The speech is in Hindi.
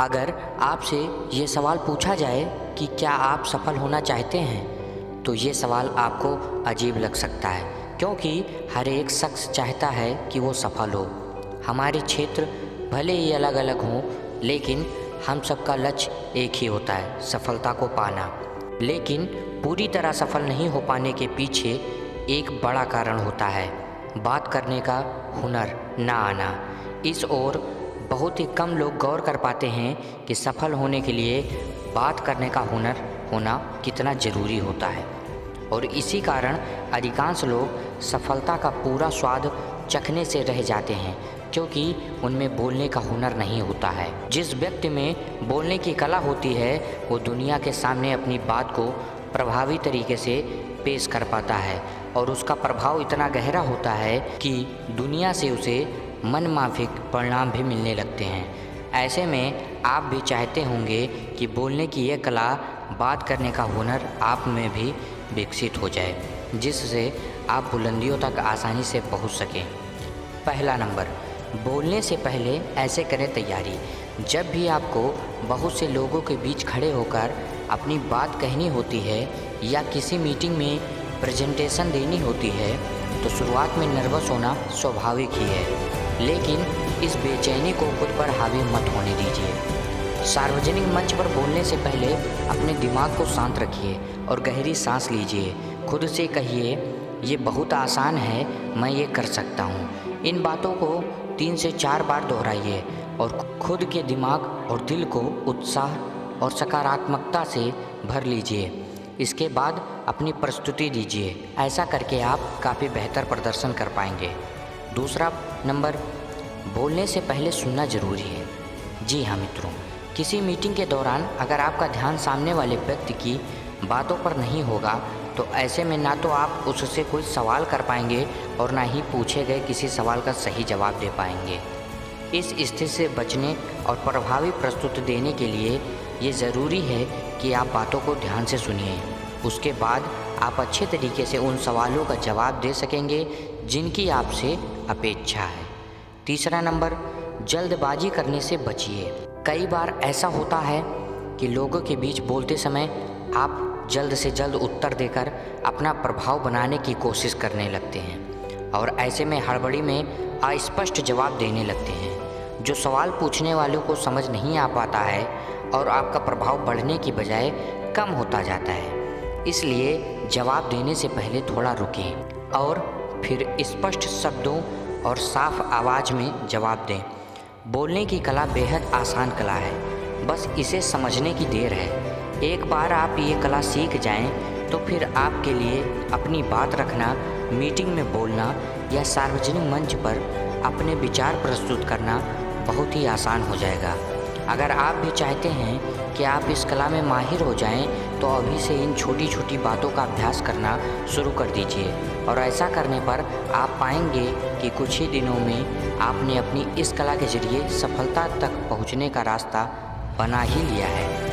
अगर आपसे ये सवाल पूछा जाए कि क्या आप सफल होना चाहते हैं, तो ये सवाल आपको अजीब लग सकता है, क्योंकि हर एक शख्स चाहता है कि वो सफल हो। हमारे क्षेत्र भले ही अलग अलग हों, लेकिन हम सबका लक्ष्य एक ही होता है, सफलता को पाना। लेकिन पूरी तरह सफल नहीं हो पाने के पीछे एक बड़ा कारण होता है, बात करने का हुनर ना आना। इस ओर बहुत ही कम लोग गौर कर पाते हैं कि सफल होने के लिए बात करने का हुनर होना कितना ज़रूरी होता है। और इसी कारण अधिकांश लोग सफलता का पूरा स्वाद चखने से रह जाते हैं, क्योंकि उनमें बोलने का हुनर नहीं होता है। जिस व्यक्ति में बोलने की कला होती है, वो दुनिया के सामने अपनी बात को प्रभावी तरीके से पेश कर पाता है, और उसका प्रभाव इतना गहरा होता है कि दुनिया से उसे मनमाफिक परिणाम भी मिलने लगते हैं। ऐसे में आप भी चाहते होंगे कि बोलने की यह कला, बात करने का हुनर आप में भी विकसित हो जाए, जिससे आप बुलंदियों तक आसानी से पहुंच सकें। पहला नंबर, बोलने से पहले ऐसे करें तैयारी। जब भी आपको बहुत से लोगों के बीच खड़े होकर अपनी बात कहनी होती है या किसी मीटिंग में प्रेजेंटेशन देनी होती है, तो शुरुआत में नर्वस होना स्वाभाविक ही है, लेकिन इस बेचैनी को खुद पर हावी मत होने दीजिए। सार्वजनिक मंच पर बोलने से पहले अपने दिमाग को शांत रखिए और गहरी सांस लीजिए। खुद से कहिए, ये बहुत आसान है, मैं ये कर सकता हूँ। इन बातों को 3 से 4 बार दोहराइए और खुद के दिमाग और दिल को उत्साह और सकारात्मकता से भर लीजिए। इसके बाद अपनी प्रस्तुति दीजिए। ऐसा करके आप काफ़ी बेहतर प्रदर्शन कर पाएंगे। दूसरा नंबर, बोलने से पहले सुनना ज़रूरी है। जी हाँ मित्रों, किसी मीटिंग के दौरान अगर आपका ध्यान सामने वाले व्यक्ति की बातों पर नहीं होगा, तो ऐसे में ना तो आप उससे कोई सवाल कर पाएंगे और ना ही पूछे गए किसी सवाल का सही जवाब दे पाएंगे। इस स्थिति से बचने और प्रभावी प्रस्तुति देने के लिए ये ज़रूरी है कि आप बातों को ध्यान से सुनिए। उसके बाद आप अच्छे तरीके से उन सवालों का जवाब दे सकेंगे जिनकी आपसे अपेक्षा है। तीसरा नंबर, जल्दबाजी करने से बचिए। कई बार ऐसा होता है कि लोगों के बीच बोलते समय आप जल्द से जल्द उत्तर देकर अपना प्रभाव बनाने की कोशिश करने लगते हैं, और ऐसे में हड़बड़ी में अस्पष्ट जवाब देने लगते हैं, जो सवाल पूछने वालों को समझ नहीं आ पाता है और आपका प्रभाव बढ़ने की बजाय कम होता जाता है। इसलिए जवाब देने से पहले थोड़ा रुकें और फिर स्पष्ट शब्दों और साफ आवाज़ में जवाब दें। बोलने की कला बेहद आसान कला है, बस इसे समझने की देर है। एक बार आप ये कला सीख जाएं, तो फिर आपके लिए अपनी बात रखना, मीटिंग में बोलना या सार्वजनिक मंच पर अपने विचार प्रस्तुत करना बहुत ही आसान हो जाएगा। अगर आप भी चाहते हैं कि आप इस कला में माहिर हो जाएं, तो अभी से इन छोटी छोटी बातों का अभ्यास करना शुरू कर दीजिए, और ऐसा करने पर आप पाएंगे कि कुछ ही दिनों में आपने अपनी इस कला के जरिए सफलता तक पहुंचने का रास्ता बना ही लिया है।